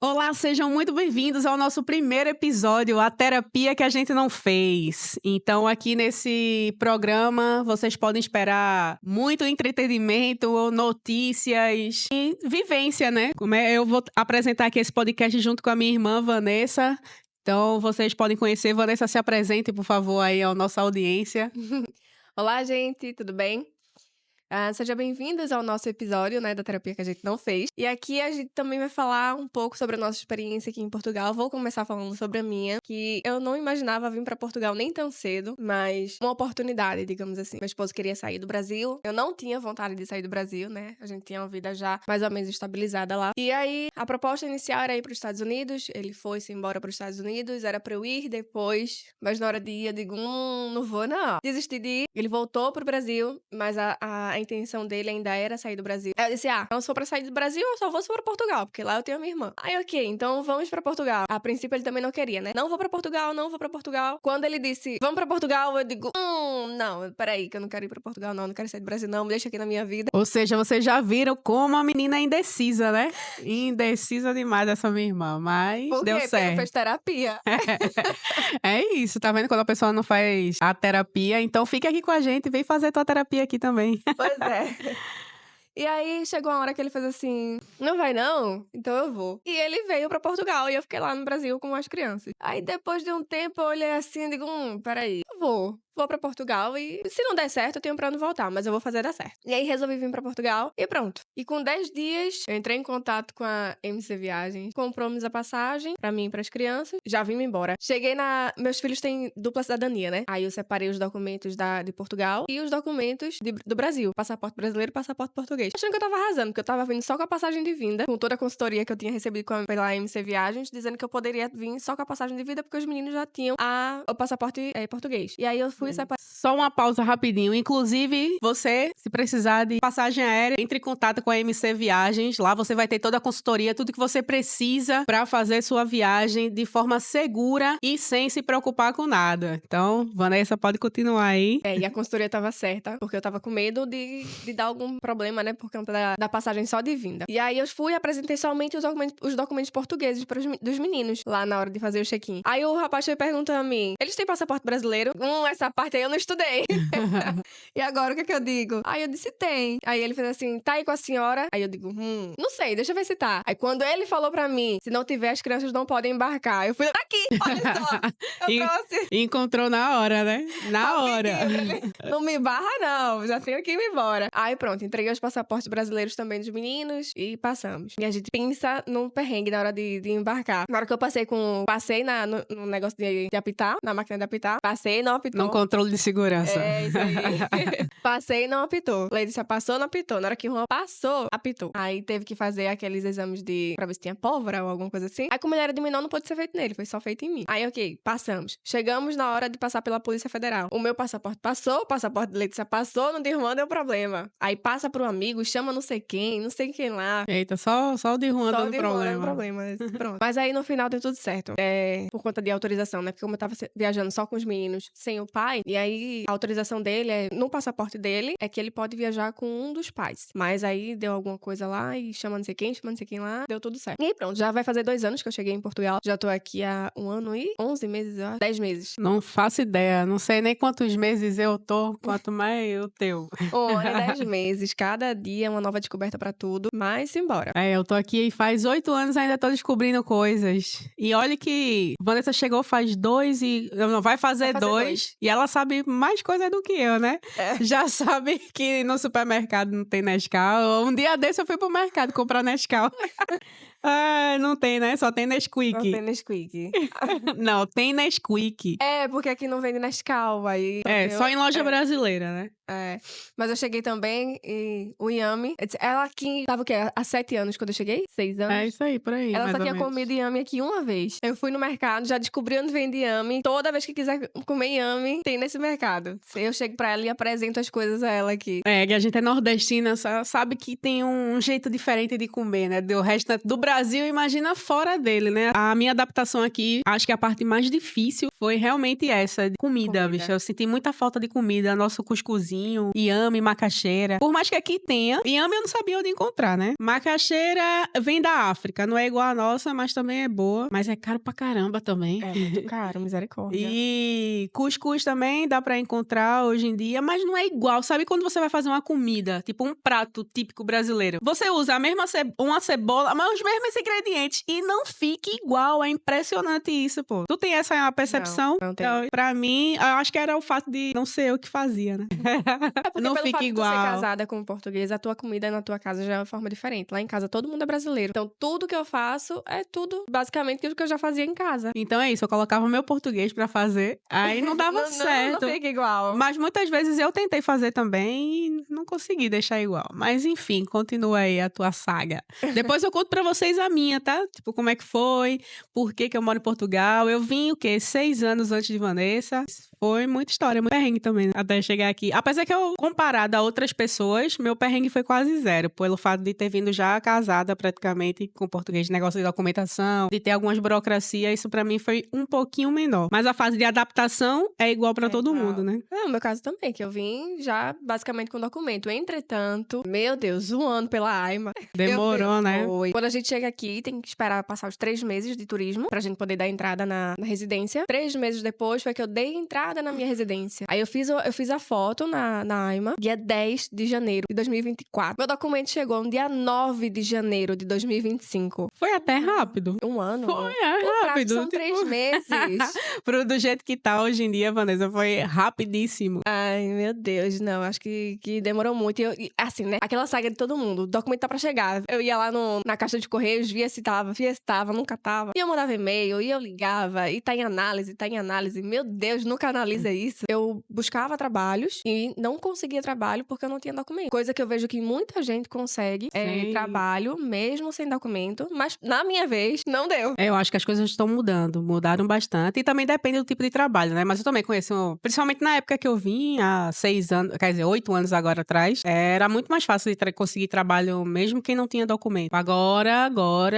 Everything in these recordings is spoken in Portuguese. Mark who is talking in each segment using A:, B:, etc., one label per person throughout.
A: Olá, sejam muito bem-vindos ao nosso primeiro episódio, A Terapia que a Gente Não Fez. Então, aqui nesse programa, vocês podem esperar muito entretenimento, notícias e vivência, né? Eu vou apresentar aqui esse podcast junto com a minha irmã, Vanessa. Então, vocês podem conhecer. Vanessa, se apresente, por favor, aí à nossa audiência.
B: Olá, gente, tudo bem? Sejam bem-vindos ao nosso episódio, né, da terapia que a gente não fez. E aqui a gente também vai falar um pouco sobre a nossa experiência aqui em Portugal. Vou começar falando sobre a minha, que eu não imaginava vir para Portugal nem tão cedo, mas uma oportunidade, digamos assim. Meu esposo queria sair do Brasil. Eu não tinha vontade de sair do Brasil, né? A gente tinha uma vida já mais ou menos estabilizada lá. E aí, a proposta inicial era ir para os Estados Unidos. Ele foi-se embora para os Estados Unidos. Era para eu ir depois, mas na hora de ir eu digo, não vou não. Desisti de ir. Ele voltou pro Brasil, mas a intenção dele ainda era sair do Brasil. Aí eu disse, então se for pra sair do Brasil, eu só vou se for pra Portugal, porque lá eu tenho a minha irmã. Aí, ok, então vamos pra Portugal. A princípio ele também não queria, né? Não vou pra Portugal, não vou pra Portugal. Quando ele disse, vamos pra Portugal, eu digo, não, peraí, que eu não quero ir pra Portugal, não quero sair do Brasil, não, me deixa aqui na minha vida.
A: Ou seja, vocês já viram como a menina é indecisa, né? Indecisa demais essa minha irmã, mas
B: Por
A: deu
B: quê? Porque
A: certo.
B: eu fiz terapia.
A: É isso, tá vendo? Quando a pessoa não faz a terapia, então fica aqui com a gente, vem fazer tua terapia aqui também.
B: Pois é. E aí, chegou uma hora que ele fez assim, não vai não? Então eu vou. E ele veio pra Portugal e eu fiquei lá no Brasil com as crianças. Aí, depois de um tempo, eu olhei assim e digo, peraí, eu vou pra Portugal e se não der certo, eu tenho pra onde voltar, mas eu vou fazer dar certo. E aí, resolvi vir pra Portugal e pronto. E com 10 dias, eu entrei em contato com a MC Viagens, compramos a passagem pra mim e pras crianças, já vim embora. Cheguei Meus filhos têm dupla cidadania, né? Aí eu separei os documentos de Portugal e os documentos do Brasil. Passaporte brasileiro e passaporte português. Achando que eu tava arrasando, porque eu tava vindo só com a passagem de vinda, com toda a consultoria que eu tinha recebido pela MC Viagens, dizendo que eu poderia vir só com a passagem de vinda, porque os meninos já tinham o passaporte português. E aí eu fui separar.
A: Só uma pausa rapidinho. Inclusive, você, se precisar de passagem aérea, entre em contato com a MC Viagens. Lá você vai ter toda a consultoria, tudo que você precisa pra fazer sua viagem de forma segura e sem se preocupar com nada. Então, Vanessa, pode continuar aí.
B: E a consultoria tava certa, porque eu tava com medo de dar algum problema, né, por conta da passagem só de vinda. E aí eu fui e apresentei somente os documentos portugueses dos meninos, lá na hora de fazer o check-in. Aí o rapaz foi perguntando a mim, eles têm passaporte brasileiro? Essa parte aí eu não estudei. E agora, o que é que eu digo? Aí eu disse, tem. Aí ele fez assim, tá aí com a senhora? Aí eu digo, não sei, deixa eu ver se tá. Aí quando ele falou pra mim, se não tiver, as crianças não podem embarcar. Eu fui, tá aqui, olha só. Eu trouxe.
A: Encontrou na hora, né? Na hora.
B: Não me barra, não. Já tenho que ir embora. Aí pronto, entreguei os passaportes brasileiros também dos meninos e passamos. E a gente pensa num perrengue na hora de embarcar. Na hora que eu passei no negócio de apitar, na máquina de apitar, passei, não apitou.
A: No controle de segurança.
B: É, isso aí. Passei e não apitou. Letícia passou, não apitou. Na hora que o Juan passou, apitou. Aí teve que fazer aqueles exames pra ver se tinha pólvora ou alguma coisa assim. Aí como ele era de menor, não pôde ser feito nele, foi só feito em mim. Aí ok, passamos. Chegamos na hora de passar pela Polícia Federal. O meu passaporte passou, o passaporte de Letícia passou, no de Juan deu problema. Aí passa pro amigo, chama não sei quem lá.
A: Eita, só o de Juan dando
B: problema. Pronto. Mas aí no final deu tudo certo. Por conta de autorização, né? Porque como eu tava viajando só com os meninos, sem o pai, e aí a autorização dele no passaporte dele, é que ele pode viajar com um dos pais. Mas aí deu alguma coisa lá e chama não sei quem lá, deu tudo certo. E aí pronto, já vai fazer 2 anos que eu cheguei em Portugal. Já tô aqui há 1 ano e 11 meses, eu acho. 10 meses.
A: Não faço ideia, não sei nem quantos meses eu tô, quanto mais o teu.
B: 1 ano e 10 meses, cada dia é uma nova descoberta pra tudo, mas simbora.
A: Eu tô aqui e faz 8 anos ainda tô descobrindo coisas. E olha que Vanessa chegou faz 2 e... Não, vai fazer 2. E ela sabe mais coisa do que eu, né? Já sabe que no supermercado não tem Nescau. Um dia desse eu fui pro mercado comprar Nescau. Não tem, né? Só tem Nesquik.
B: Não tem Nesquik.
A: Não, tem Nesquik.
B: Porque aqui não vende Nescau, aí...
A: Só em loja brasileira, né?
B: Mas eu cheguei também e o Yami... Ela aqui tava o quê? Há 7 anos quando eu cheguei? 6 anos?
A: É isso aí, por aí.
B: Ela só tinha comido Yami aqui uma vez. Eu fui no mercado, já descobri onde vende Yami. Toda vez que quiser comer Yami, tem nesse mercado. Eu chego pra ela e apresento as coisas a ela aqui.
A: Que a gente é nordestina, sabe que tem um jeito diferente de comer, né? Do resto do Brasil, imagina fora dele, né? A minha adaptação aqui, acho que a parte mais difícil foi realmente essa, de comida,
B: Comida.
A: bicho. Eu senti muita falta de comida, nosso cuscuzinho, inhame, macaxeira. Por mais que aqui tenha, inhame eu não sabia onde encontrar, né? Macaxeira vem da África, não é igual a nossa, mas também é boa. Mas é caro pra caramba também.
B: É muito caro, misericórdia.
A: E cuscuz também dá pra encontrar hoje em dia, mas não é igual. Sabe quando você vai fazer uma comida, tipo um prato típico brasileiro? Você usa a mesma uma cebola, mas os mesmos ingredientes e não fica igual. É impressionante isso, pô. Tu tem essa percepção?
B: Não tenho.
A: Então, pra mim, eu acho que era o fato de não ser eu que fazia, né?
B: É porque
A: não
B: pelo
A: fica
B: fato de tu
A: igual.
B: ser casada com um português, a tua comida na tua casa já é uma forma diferente. Lá em casa todo mundo é brasileiro. Então tudo que eu faço é tudo basicamente o que eu já fazia em casa.
A: Então é isso, eu colocava o meu português pra fazer, aí não dava certo.
B: Não fica igual.
A: Mas muitas vezes eu tentei fazer também e não consegui deixar igual. Mas enfim, continua aí a tua saga. Depois eu conto pra vocês a minha, tá? Tipo, como é que foi, por que eu moro em Portugal. Eu vim, 6 anos antes de Vanessa. Foi muita história, muito perrengue também, até chegar aqui. Apesar que eu, comparado a outras pessoas, meu perrengue foi quase zero, pelo fato de ter vindo já casada praticamente com português, de negócio de documentação, de ter algumas burocracias, isso pra mim foi um pouquinho menor. Mas a fase de adaptação é igual pra todo mundo, né?
B: Não, no meu caso também, que eu vim já basicamente com documento. Entretanto, meu Deus, um ano pela AIMA.
A: Demorou, né?
B: Foi. Quando a gente chega aqui, tem que esperar passar os 3 meses de turismo pra gente poder dar entrada na residência. 3 meses depois foi que eu dei entrada na minha residência. Aí eu fiz a foto na AIMA, dia 10 de janeiro de 2024. Meu documento chegou no dia 9 de janeiro de 2025.
A: Foi até rápido.
B: Um ano.
A: Foi,
B: O
A: rápido.
B: prazo são 3 meses.
A: Do jeito que tá hoje em dia, Vanessa, foi rapidíssimo.
B: Ai, meu Deus, não, acho que demorou muito. E assim, né? Aquela saga de todo mundo, o documento tá pra chegar. Eu ia lá na caixa de correios, via se tava, nunca tava. E eu mandava e-mail, e eu ligava, e tá em análise. Meu Deus, nunca analisa isso. Eu buscava trabalhos e não conseguia trabalho porque eu não tinha documento. Coisa que eu vejo que muita gente consegue
A: Sim.
B: trabalho, mesmo sem documento, mas na minha vez, não deu.
A: Eu acho que as coisas estão mudaram bastante. E também depende do tipo de trabalho, né? Mas eu também conheço, principalmente na época que eu vim, há 6 anos, quer dizer, 8 anos agora atrás, era muito mais fácil de conseguir trabalho mesmo quem não tinha documento. Agora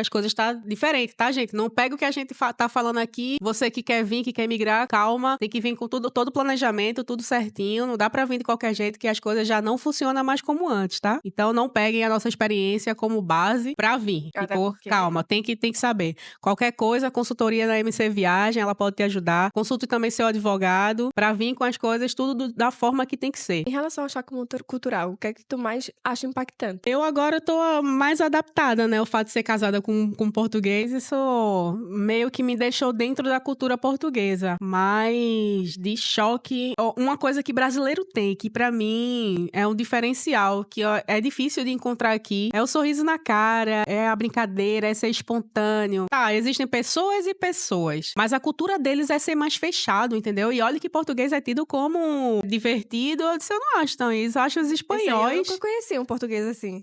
A: as coisas estão diferentes, tá, gente? Não pega o que a gente tá falando aqui. Você que quer vir, que quer migrar, calma. Tem que vir com todo o planejamento, tudo certinho. Não dá pra vir de qualquer jeito que as coisas já não funcionam mais como antes, tá? Então não peguem a nossa experiência como base pra vir.
B: Até
A: Tipo,
B: porque-
A: calma, tem que saber. Qualquer coisa, a consultoria da MC Viagem, ela pode te ajudar. Consulte também seu advogado pra vir com as coisas tudo da forma que tem que ser.
B: Em relação ao choque cultural, o que é que tu mais acha impactante?
A: Eu agora tô mais adaptada, né? O fato de ser casada com português, isso meio que me deixou dentro da cultura portuguesa. Mas de choque, uma coisa que brasileiro tem, que pra mim é um diferencial, que é difícil de encontrar aqui, é o sorriso na cara, é a brincadeira, é ser espontâneo. Tá, existem pessoas e pessoas, mas a cultura deles é ser mais fechado, entendeu? E olha que português é tido como divertido, eu disse, eu não acho tão isso, eu acho os
B: Eu
A: espanhóis...
B: nunca conheci um português assim.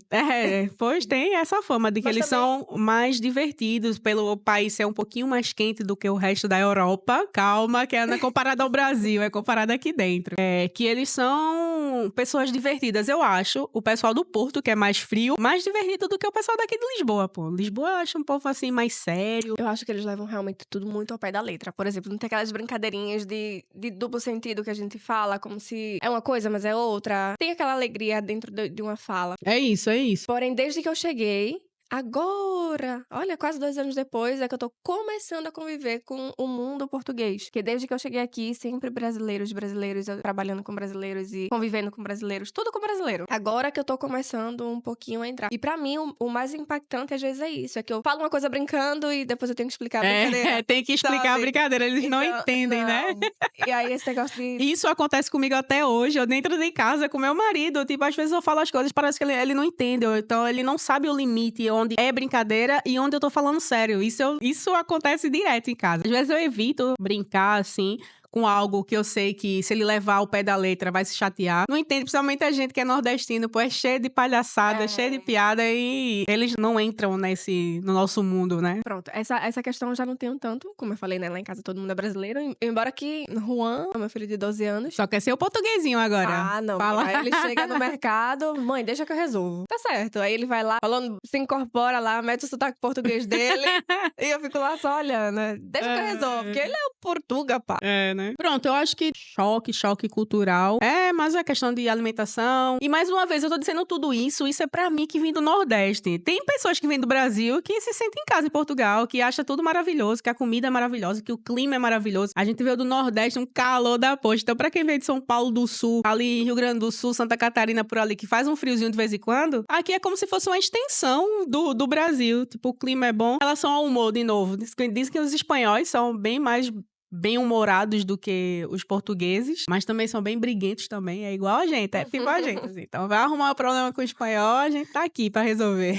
A: Pois tem essa fama de que
B: Mas
A: eles
B: também-
A: são mais divertidos pelo país ser um pouquinho mais quente do que o resto da Europa. Calma, que não é comparado ao Brasil, é comparado aqui dentro. Que eles são pessoas divertidas. Eu acho o pessoal do Porto, que é mais frio, mais divertido do que o pessoal daqui de Lisboa, pô. Lisboa eu acho um povo assim mais sério.
B: Eu acho que eles levam realmente tudo muito ao pé da letra. Por exemplo, não tem aquelas brincadeirinhas de duplo sentido que a gente fala, como se é uma coisa, mas é outra. Tem aquela alegria dentro de uma fala.
A: É isso, é isso.
B: Porém, desde que eu cheguei, agora, olha, quase 2 anos depois, é que eu tô começando a conviver com o mundo português. Porque desde que eu cheguei aqui, sempre brasileiros, eu trabalhando com brasileiros e convivendo com brasileiros, tudo com brasileiro. Agora que eu tô começando um pouquinho a entrar. E pra mim, o mais impactante às vezes é isso, é que eu falo uma coisa brincando e depois eu tenho que explicar a brincadeira.
A: Tem que explicar a
B: sabe?
A: brincadeira, eles não
B: Então,
A: entendem, né?
B: não. E aí esse negócio de...
A: Isso acontece comigo até hoje, eu dentro de casa com meu marido, tipo, às vezes eu falo as coisas, parece que ele não entende, então ele não sabe o limite, onde é brincadeira e onde eu tô falando sério. Isso acontece direto em casa. Às vezes eu evito brincar, assim, com algo que eu sei que se ele levar ao pé da letra vai se chatear. Não entende, principalmente a gente que é nordestino, pô, é cheio de palhaçada, cheio de piada e eles não entram no nosso mundo, né?
B: Pronto, essa questão eu já não tenho tanto, como eu falei, né? Lá em casa todo mundo é brasileiro, embora que Juan, meu filho de 12 anos...
A: Só quer ser o portuguesinho agora.
B: Ah, não.
A: Fala.
B: Aí ele chega no mercado, mãe, deixa que eu resolvo. Tá certo. Aí ele vai lá, falando, se incorpora lá, mete o sotaque português dele, e eu fico lá só olhando, né? Deixa que eu resolvo, porque ele é o Portuga, pá.
A: É, né? Pronto, eu acho que choque cultural. É, mas a questão de alimentação. E mais uma vez, eu tô dizendo tudo isso é pra mim que vim do Nordeste. Tem pessoas que vêm do Brasil que se sentem em casa em Portugal, que acham tudo maravilhoso, que a comida é maravilhosa, que o clima é maravilhoso. A gente veio do Nordeste, um calor da poxa. Então, pra quem veio de São Paulo do Sul, ali Rio Grande do Sul, Santa Catarina, por ali, que faz um friozinho de vez em quando, aqui é como se fosse uma extensão do Brasil. Tipo, o clima é bom. Em relação ao humor, de novo, diz que os espanhóis são bem mais bem-humorados do que os portugueses, mas também são bem briguentos também, é igual a gente, é tipo a gente, assim. Então vai arrumar um problema com o espanhol, a gente tá aqui pra resolver.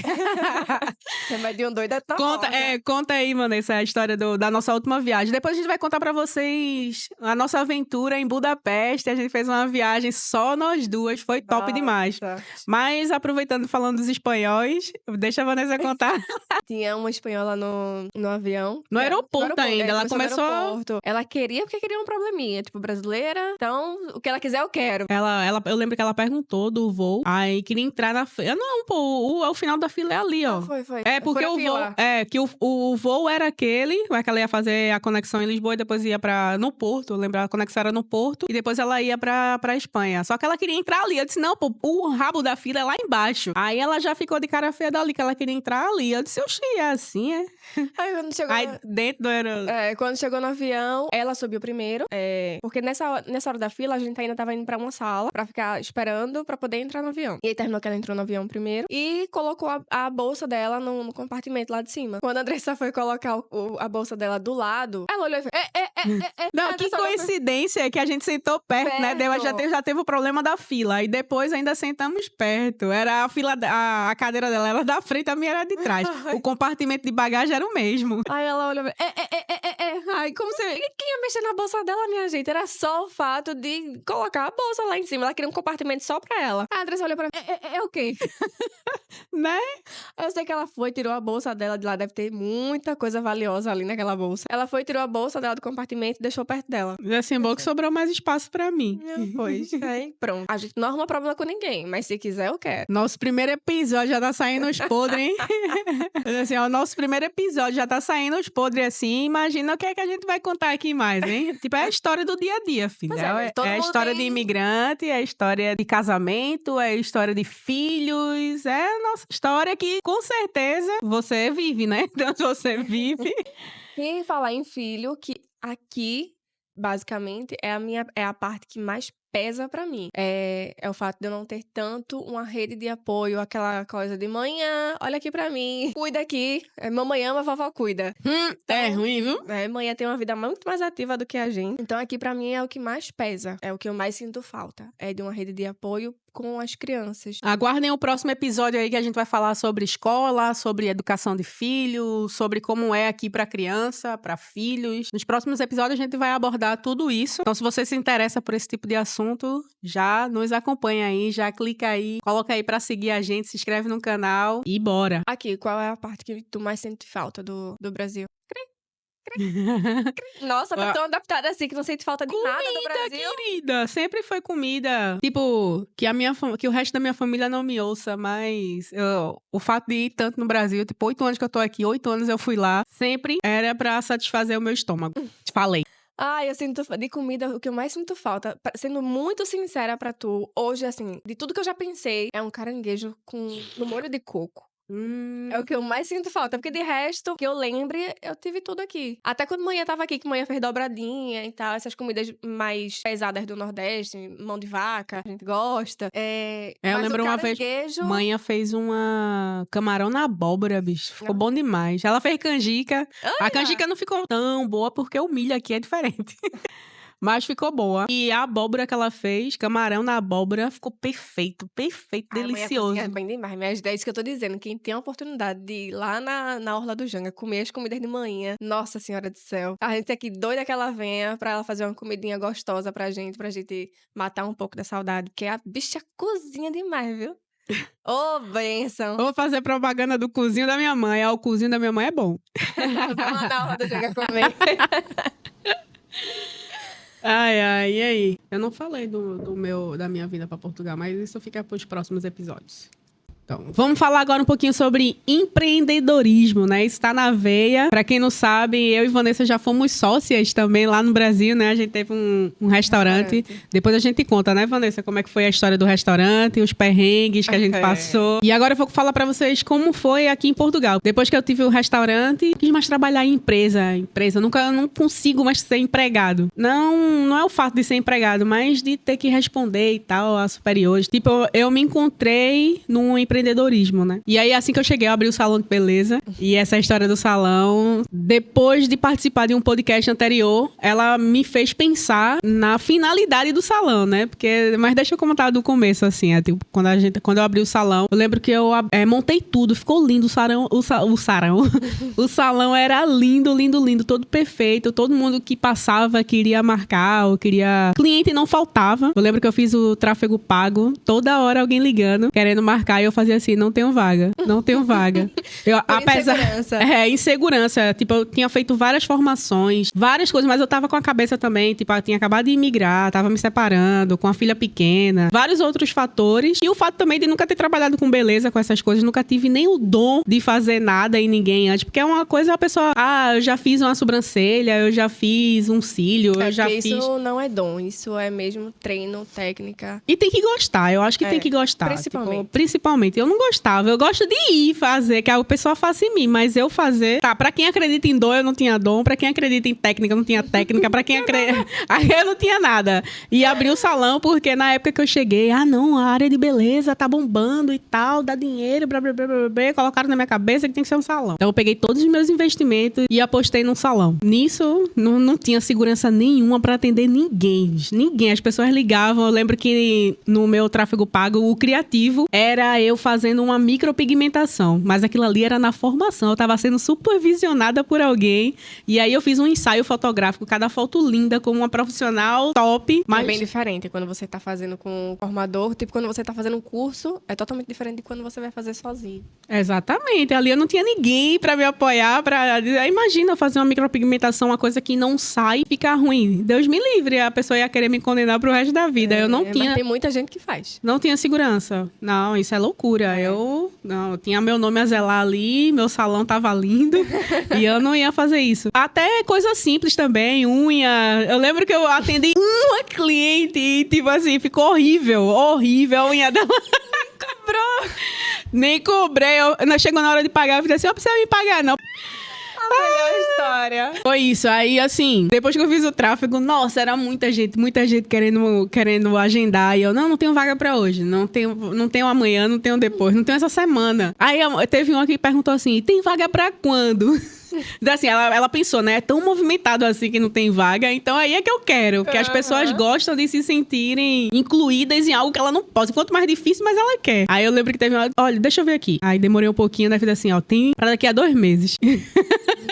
B: Remédio doido é tão
A: Conta aí, Vanessa, a história da nossa última viagem. Depois a gente vai contar pra vocês a nossa aventura em Budapeste, a gente fez uma viagem só nós duas, foi top demais. Mas aproveitando, falando dos espanhóis, deixa a Vanessa contar.
B: Tinha uma espanhola no avião.
A: No aeroporto ainda, ela começou...
B: Ela queria porque queria um probleminha, tipo, brasileira. Então, o que ela quiser, eu quero.
A: Eu lembro que ela perguntou do voo, aí queria entrar na fila. Não, pô, o final da fila é ali, ó.
B: Foi.
A: É, porque o voo... que o voo era aquele, que ela ia fazer a conexão em Lisboa e depois ia no Porto. Lembra? A conexão era no Porto e depois ela ia pra Espanha. Só que ela queria entrar ali. Eu disse, não, pô, o rabo da fila é lá embaixo. Aí ela já ficou de cara feia dali, que ela queria entrar ali. Eu disse, oxi, é assim, é?
B: Aí quando chegou...
A: dentro do aeroporto...
B: quando chegou no avião, ela subiu primeiro. Porque nessa hora da fila, a gente ainda tava indo pra uma sala pra ficar esperando pra poder entrar no avião. E aí terminou que ela entrou no avião primeiro e colocou a bolsa dela no compartimento lá de cima. Quando a Andressa foi colocar a bolsa dela do lado, ela olhou e fez...
A: Não, que coincidência que a gente sentou perto, né? Já teve o problema da fila. E depois ainda sentamos perto. Era a fila, a cadeira dela era da frente, a minha era de trás. O compartimento de bagagem era o mesmo.
B: Aí ela olhou e fez... Ai, como você... Quem ia mexer na bolsa dela, minha gente? Era só o fato de colocar a bolsa lá em cima. Ela queria um compartimento só pra ela. A Andressa olhou pra mim, é o quê?
A: Né?
B: Eu sei que ela foi, tirou a bolsa dela de lá. Deve ter muita coisa valiosa ali naquela bolsa. Ela foi, tirou a bolsa dela do compartimento e deixou perto dela.
A: E assim, bom que sobrou mais espaço pra mim.
B: Pois, aí pronto. A gente não arruma problema com ninguém, mas se quiser, eu quero.
A: Nosso primeiro episódio já tá saindo os podres, hein? Assim, ó, nosso primeiro episódio já tá saindo os podres assim. Imagina o que é que a gente vai contar aqui mais, hein? Tipo, é a história do dia a dia, filha. É a história de imigrante, é a história de casamento, é a história de filhos. É a nossa história que, com certeza, você vive, né? Então, você vive.
B: E falar em filho, que aqui, basicamente, é a parte que mais pesa pra mim. É o fato de eu não ter tanto uma rede de apoio, aquela coisa de manhã, olha aqui pra mim, cuida aqui. Mamãe ama, vovó cuida.
A: É ruim, viu?
B: Manhã tem uma vida muito mais ativa do que a gente. Então aqui pra mim é o que mais pesa, é o que eu mais sinto falta. É de uma rede de apoio com as crianças.
A: Aguardem o próximo episódio aí que a gente vai falar sobre escola, sobre educação de filhos, sobre como é aqui pra criança, pra filhos. Nos próximos episódios a gente vai abordar tudo isso. Então se você se interessa por esse tipo de assunto, já nos acompanha aí, já clica aí, coloca aí pra seguir a gente, se inscreve no canal e bora!
B: Aqui, qual é a parte que tu mais sente falta do Brasil? Nossa, tá tão adaptada assim que não sente falta de nada do Brasil.
A: Querida, sempre foi comida. Tipo, que o resto da minha família não me ouça, mas o fato de ir tanto no Brasil, tipo, 8 anos que eu tô aqui, 8 anos eu fui lá, sempre era pra satisfazer o meu estômago. Te falei.
B: Eu sinto de comida, o que eu mais sinto falta, sendo muito sincera pra tu, hoje, assim, de tudo que eu já pensei, é um caranguejo no molho de coco. É o que eu mais sinto falta, porque de resto, que eu lembre, eu tive tudo aqui. Até quando manhã tava aqui, que manhã fez dobradinha e tal, essas comidas mais pesadas do Nordeste, mão de vaca, a gente gosta.
A: Eu lembro uma vez, manhã fez uma camarão na abóbora, bicho, ficou bom demais. Ela fez canjica, a canjica não ficou tão boa porque o milho aqui é diferente. Mas ficou boa. E a abóbora que ela fez, camarão na abóbora, ficou perfeito, delicioso.
B: É bem demais, mas é isso que eu tô dizendo. Quem tem a oportunidade de ir lá na Orla do Janga, comer as comidas de manhã, nossa senhora do céu. A gente aqui doida que ela venha pra ela fazer uma comidinha gostosa pra gente matar um pouco da saudade. Porque a bicha cozinha demais, viu? Ô, bênção!
A: Vou fazer propaganda do cozinho da minha mãe. O cozinho da minha mãe é bom.
B: Vamos na Orla do Janga comer.
A: Ai, e aí? Eu não falei da minha vinda para Portugal, mas isso fica para os próximos episódios. Então, vamos falar agora um pouquinho sobre empreendedorismo, né? Isso tá na veia. Pra quem não sabe, eu e Vanessa já fomos sócias também lá no Brasil, né? A gente teve um restaurante. Depois a gente conta, né, Vanessa? Como é que foi a história do restaurante, os perrengues que a gente passou. E agora eu vou falar pra vocês como foi aqui em Portugal. Depois que eu tive o restaurante, quis mais trabalhar em empresa. Eu não consigo mais ser empregado. Não é o fato de ser empregado, mas de ter que responder e tal a superiores. Tipo, eu me encontrei num empreendedorismo, né? E aí, assim que eu cheguei, eu abri o salão de beleza. E essa história do salão, depois de participar de um podcast anterior, ela me fez pensar na finalidade do salão, né? Mas deixa eu comentar do começo, assim, tipo, quando eu abri o salão, eu lembro que eu montei tudo, ficou lindo o salão. O salão era lindo, todo perfeito. Todo mundo que passava queria marcar ou queria... Cliente não faltava. Eu lembro que eu fiz o tráfego pago, toda hora alguém ligando, querendo marcar, e eu fazia assim, não tenho vaga.
B: Insegurança.
A: Insegurança. Tipo, eu tinha feito várias formações, várias coisas, mas eu tava com a cabeça também, tipo, eu tinha acabado de imigrar, tava me separando, com a filha pequena, vários outros fatores. E o fato também de nunca ter trabalhado com beleza, com essas coisas, nunca tive nem o dom de fazer nada em ninguém antes, porque é uma coisa, a pessoa, eu já fiz uma sobrancelha, eu já fiz um cílio, eu já fiz...
B: Isso não é dom, isso é mesmo treino, técnica.
A: E tem que gostar, eu acho que tem que gostar. Principalmente. Eu não gostava. Eu gosto de ir fazer, que a pessoa faça em mim, mas eu fazer... Tá, pra quem acredita em dom, eu não tinha dom. Pra quem acredita em técnica, eu não tinha técnica. Pra quem acredita... Aí eu não tinha nada. E abri o salão, porque na época que eu cheguei, a área de beleza tá bombando e tal, dá dinheiro, blá, blá, blá, blá, blá. Colocaram na minha cabeça que tem que ser um salão. Então eu peguei todos os meus investimentos e apostei num salão. Nisso, não tinha segurança nenhuma pra atender ninguém. As pessoas ligavam. Eu lembro que no meu tráfego pago, o criativo era eu fazendo uma micropigmentação, mas aquilo ali era na formação, eu tava sendo supervisionada por alguém, e aí eu fiz um ensaio fotográfico, cada foto linda, como uma profissional top. Mas...
B: É bem diferente quando você tá fazendo com um formador, tipo quando você tá fazendo um curso, é totalmente diferente de quando você vai fazer sozinho.
A: Exatamente, ali eu não tinha ninguém pra me apoiar, imagina eu fazer uma micropigmentação, uma coisa que não sai e fica ruim. Deus me livre, a pessoa ia querer me condenar pro resto da vida. Eu não tinha...
B: Mas tem muita gente que faz.
A: Não tinha segurança. Não, isso é loucura. Eu tinha meu nome a zelar ali, meu salão tava lindo e eu não ia fazer isso. Até coisa simples também, unha. Eu lembro que eu atendi uma cliente e, tipo assim, ficou horrível a unha dela. Cobrou. Nem cobrei. Chegou na hora de pagar, eu falei assim, não precisa me pagar, não.
B: Melhor história.
A: Foi isso. Aí, assim, depois que eu fiz o tráfego, nossa, era muita gente querendo agendar. E eu, não tenho vaga pra hoje. Não tenho amanhã, não tenho depois, não tenho essa semana. Aí teve uma que perguntou assim, tem vaga pra quando? Assim, ela pensou, né? É tão movimentado assim que não tem vaga, então aí é que eu quero. Porque as pessoas gostam de se sentirem incluídas em algo que ela não pode. Quanto mais difícil, mais ela quer. Aí eu lembro que teve uma... Olha, deixa eu ver aqui. Aí demorei um pouquinho, né? Fiz assim, tem pra daqui a 2 meses.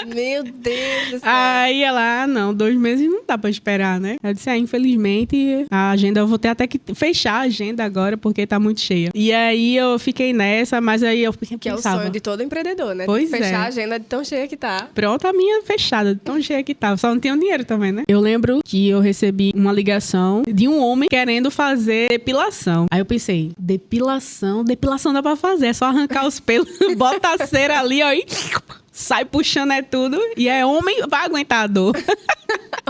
B: Meu Deus do céu.
A: Aí ela, não, 2 meses não dá pra esperar, né? Eu disse, infelizmente, a agenda, eu vou ter até que fechar a agenda agora, porque tá muito cheia. E aí eu fiquei nessa, mas aí eu pensava...
B: Que é o sonho de todo empreendedor, né?
A: Pois
B: fechar a agenda de tão cheia que tá.
A: Pronto, a minha fechada, de tão cheia que tava. Só não tinha dinheiro também, né? Eu lembro que eu recebi uma ligação de um homem querendo fazer depilação. Aí eu pensei, depilação dá pra fazer. É só arrancar os pelos, bota a cera ali, ó, e... sai puxando tudo. E homem, vai aguentar a dor.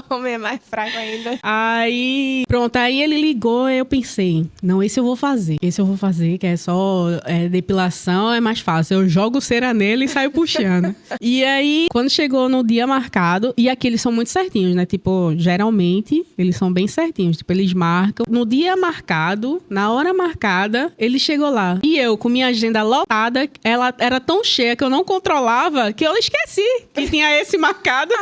B: Homem é mais fraco ainda.
A: Aí, pronto. Aí ele ligou e eu pensei, não, esse eu vou fazer. Que é só depilação, é mais fácil. Eu jogo cera nele e saio puxando. E aí, quando chegou no dia marcado, e aqui eles são muito certinhos, né? Tipo, geralmente, eles são bem certinhos. Tipo, eles marcam. No dia marcado, na hora marcada, ele chegou lá. E eu, com minha agenda lotada, ela era tão cheia que eu não controlava que eu esqueci que tinha esse marcado.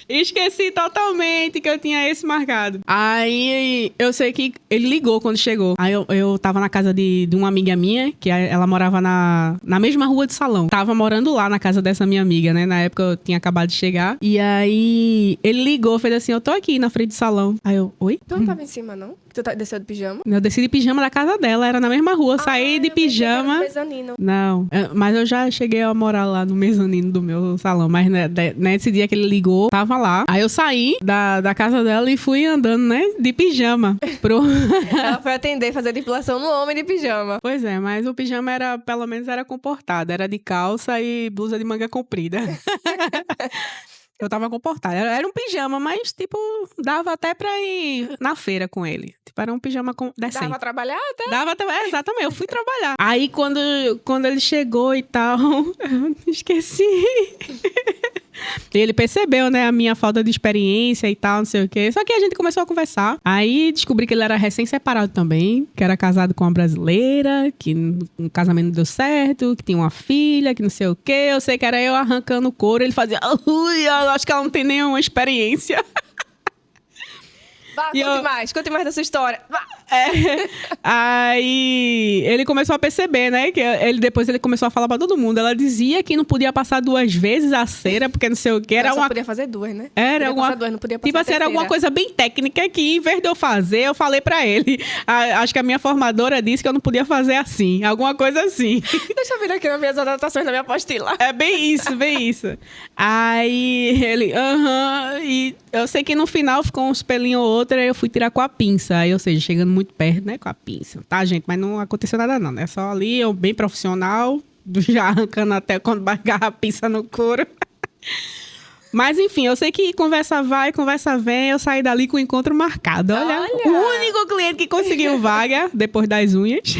A: Esqueci totalmente que eu tinha esse marcado. Aí eu sei que ele ligou quando chegou. Aí eu tava na casa de uma amiga minha, que ela morava na mesma rua de Salão. Tava morando lá na casa dessa minha amiga, né? Na época eu tinha acabado de chegar. E aí ele ligou, fez assim, eu tô aqui na frente do salão. Aí eu, oi?
B: Tu não tava em cima, não? Tu desceu de pijama?
A: Eu desci de pijama da casa dela, era na mesma rua. Saí de pijama.
B: Mezanino.
A: Não, mas eu já cheguei a morar lá no mezanino do meu salão. Mas nesse dia que ele ligou, tava lá. Aí eu saí da casa dela e fui andando, né? De pijama.
B: Ela foi atender, fazer depilação no homem de pijama.
A: Pois é, mas o pijama era, pelo menos era comportado. Era de calça e blusa de manga comprida. Eu tava comportada. Era um pijama, mas, tipo, dava até pra ir na feira com ele. Tipo, era um pijama decente.
B: Dava pra trabalhar até?
A: Dava até, exatamente. Eu fui trabalhar. Aí, quando ele chegou e tal, eu esqueci. E ele percebeu, né, a minha falta de experiência e tal, não sei o quê. Só que a gente começou a conversar. Aí descobri que ele era recém-separado também, que era casado com uma brasileira, que um casamento não deu certo, que tinha uma filha, que não sei o quê. Eu sei que era eu arrancando o couro. Ele fazia, ui, eu acho que ela não tem nenhuma experiência.
B: Vá, conte mais da sua história. Vá.
A: Aí ele começou a perceber, né? Que depois ele começou a falar pra todo mundo. Ela dizia que não podia passar 2 vezes a cera, porque não sei o que.
B: Ela só podia fazer 2, né?
A: Era alguma...
B: não podia passar
A: tipo assim, era alguma coisa bem técnica que, em vez de eu fazer, eu falei pra ele. Acho que a minha formadora disse que eu não podia fazer assim. Alguma coisa assim.
B: Deixa eu ver aqui nas minhas anotações da minha apostila.
A: É bem isso, bem isso. Aí ele, e eu sei que no final ficou uns pelinhos ou outro, aí eu fui tirar com a pinça. Aí, ou seja, chegando muito perto, né, com a pinça. Tá, gente? Mas não aconteceu nada não, né? Só ali, eu bem profissional, já arrancando até quando barrigava a pinça no couro. Mas, enfim, eu sei que conversa vai, conversa vem, eu saí dali com o encontro marcado. Olha. O único cliente que conseguiu vaga, depois das unhas...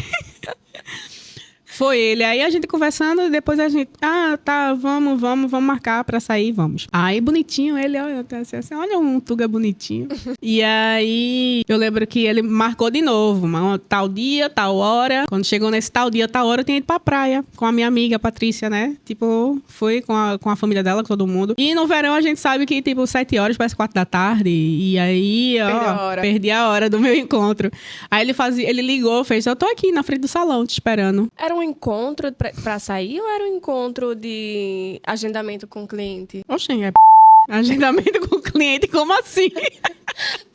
A: Foi ele. Aí a gente conversando e depois a gente... tá, vamos marcar pra sair, vamos. Aí, bonitinho, ele, olha, assim, olha um Tuga bonitinho. E aí, eu lembro que ele marcou de novo, tal dia, tal hora. Quando chegou nesse tal dia, tal hora, eu tinha ido pra praia com a minha amiga, Patrícia, né? Tipo, fui com a família dela, com todo mundo. E no verão a gente sabe que, tipo, 7 horas, parece 4 da tarde. E aí, perdi a hora do meu encontro. Aí ele ligou, fez, eu tô aqui na frente do salão te esperando.
B: Era um encontro pra sair ou era um encontro de agendamento com o cliente?
A: Oxe, agendamento com o cliente, como assim?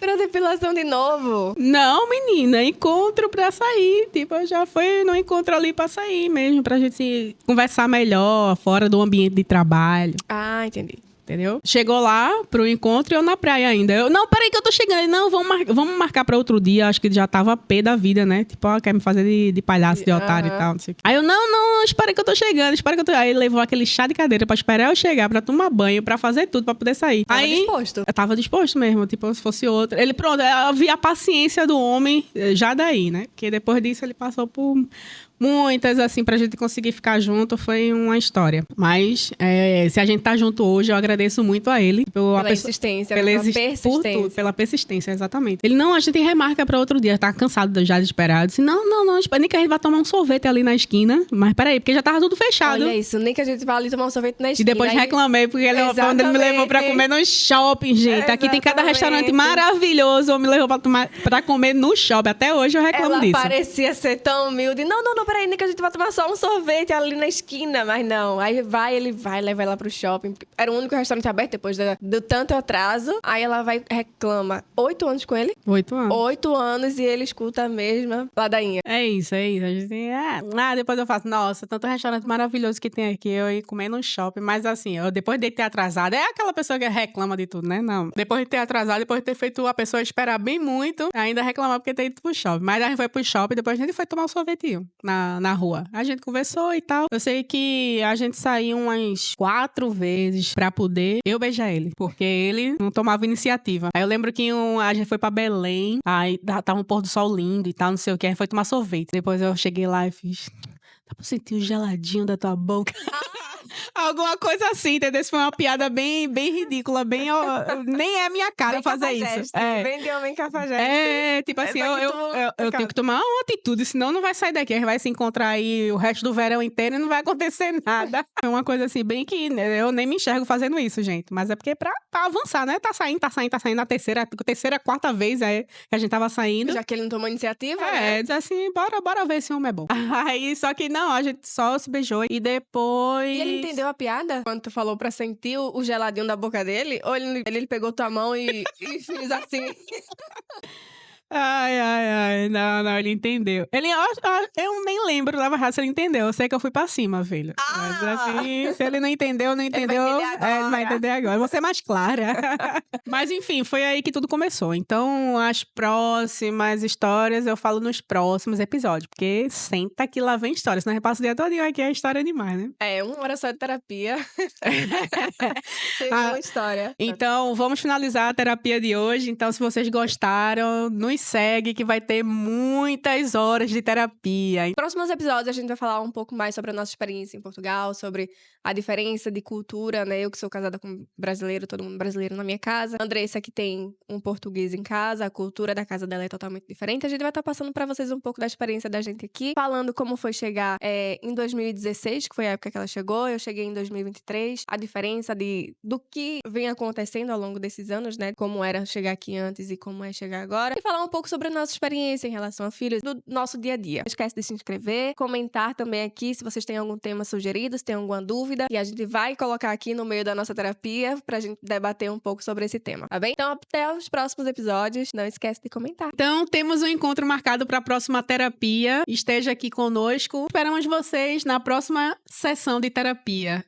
B: Pra depilação de novo?
A: Não, menina, encontro pra sair. Tipo, já foi no encontro ali pra sair mesmo, pra gente conversar melhor, fora do ambiente de trabalho.
B: Ah, entendi.
A: Entendeu? Chegou lá pro encontro e eu na praia ainda. Não, peraí que eu tô chegando. Não, vamos marcar pra outro dia. Acho que já tava pé da vida, né? Tipo, quer me fazer de palhaço, de otário e tal, não sei o quê. Aí eu, não, espera que eu tô chegando, Aí ele levou aquele chá de cadeira pra esperar eu chegar, pra tomar banho, pra fazer tudo, pra poder sair.
B: Tava disposto?
A: Eu tava disposto mesmo, tipo, se fosse outro. Ele, pronto, eu vi a paciência do homem já daí, né? Porque depois disso ele passou por... muitas, assim, pra gente conseguir ficar junto, foi uma história. Mas, se a gente tá junto hoje, eu agradeço muito a ele.
B: Pela persistência,
A: pela persistência, exatamente. Ele, não, a gente remarca pra outro dia, tá cansado já de esperar. Eu disse, não, nem que a gente vá tomar um sorvete ali na esquina. Mas peraí, porque já tava tudo fechado.
B: Olha isso, nem que a gente vá ali tomar um sorvete na esquina.
A: E depois reclamei, porque ele me levou pra comer no shopping, gente. Exatamente. Aqui tem cada restaurante maravilhoso, me levou pra comer no shopping. Até hoje eu reclamo disso.
B: Ela parecia ser tão humilde. Não, peraí, nem que a gente vai tomar só um sorvete ali na esquina. Mas não, aí ele vai, leva ela pro shopping. Era o único restaurante aberto depois do tanto atraso. Aí ela vai reclama. 8 anos com ele?
A: 8 anos.
B: 8 anos e ele escuta a mesma ladainha.
A: É isso. A gente depois eu faço, nossa, tanto restaurante maravilhoso que tem aqui, eu ir comer no shopping. Mas assim, depois de ter atrasado, é aquela pessoa que reclama de tudo, né? Não. Depois de ter atrasado, depois de ter feito a pessoa esperar bem muito, ainda reclamar porque tem ido pro shopping. Mas a gente foi pro shopping, depois a gente foi tomar um sorvetinho na rua. A gente conversou e tal. Eu sei que a gente saiu umas 4 vezes pra poder eu beijar ele, porque ele não tomava iniciativa. Aí eu lembro que a gente foi pra Belém, aí tava um pôr do sol lindo e tal, não sei o que, a gente foi tomar sorvete. Depois eu cheguei lá e fiz... Dá pra sentir o geladinho da tua boca. Alguma coisa assim, entendeu? Isso foi uma piada bem ridícula, nem é minha cara
B: Bem
A: fazer
B: cafajeste,
A: isso. É.
B: Bem de homem cafajeste.
A: Tipo assim, eu tenho que tomar uma atitude, senão não vai sair daqui. A gente vai se encontrar aí o resto do verão inteiro e não vai acontecer nada. É uma coisa assim, bem que eu nem me enxergo fazendo isso, gente. Mas é porque pra avançar, né? Tá saindo a terceira, quarta vez que a gente tava saindo.
B: Já que ele não tomou iniciativa, né?
A: Diz assim, bora ver se o homem é bom. Aí, só que não, a gente só se beijou e depois...
B: E ele entendeu a piada? Quando tu falou pra sentir o geladinho da boca dele? Ou ele pegou tua mão e fez assim?
A: Ai, não, ele entendeu. Eu nem lembro, na verdade, se ele entendeu. Eu sei que eu fui pra cima, filho. Mas assim, se ele não entendeu, ele vai entender agora. Eu vou ser mais clara. Mas enfim, foi aí que tudo começou. Então, as próximas histórias eu falo nos próximos episódios. Porque senta que lá vem história. Senão eu passo o dia todo aqui, é história demais, né?
B: É, 1 hora só de terapia. Tem uma história.
A: Então, vamos finalizar a terapia de hoje. Então, se vocês gostaram, nos segue que vai ter muitas horas de terapia.
B: Nos próximos episódios a gente vai falar um pouco mais sobre a nossa experiência em Portugal, sobre a diferença de cultura, né? Eu que sou casada com brasileiro, todo mundo brasileiro na minha casa. A Andressa que tem um português em casa, a cultura da casa dela é totalmente diferente. A gente vai estar passando pra vocês um pouco da experiência da gente aqui, falando como foi chegar em 2016, que foi a época que ela chegou. Eu cheguei em 2023. A diferença do que vem acontecendo ao longo desses anos, né? Como era chegar aqui antes e como é chegar agora. E falar um pouco sobre a nossa experiência em relação a filhos, do nosso dia a dia. Não esquece de se inscrever, comentar também aqui se vocês têm algum tema sugerido, se tem alguma dúvida. E a gente vai colocar aqui no meio da nossa terapia pra gente debater um pouco sobre esse tema, tá bem? Então, até os próximos episódios. Não esquece de comentar.
A: Então, temos um encontro marcado para a próxima terapia. Esteja aqui conosco. Esperamos vocês na próxima sessão de terapia.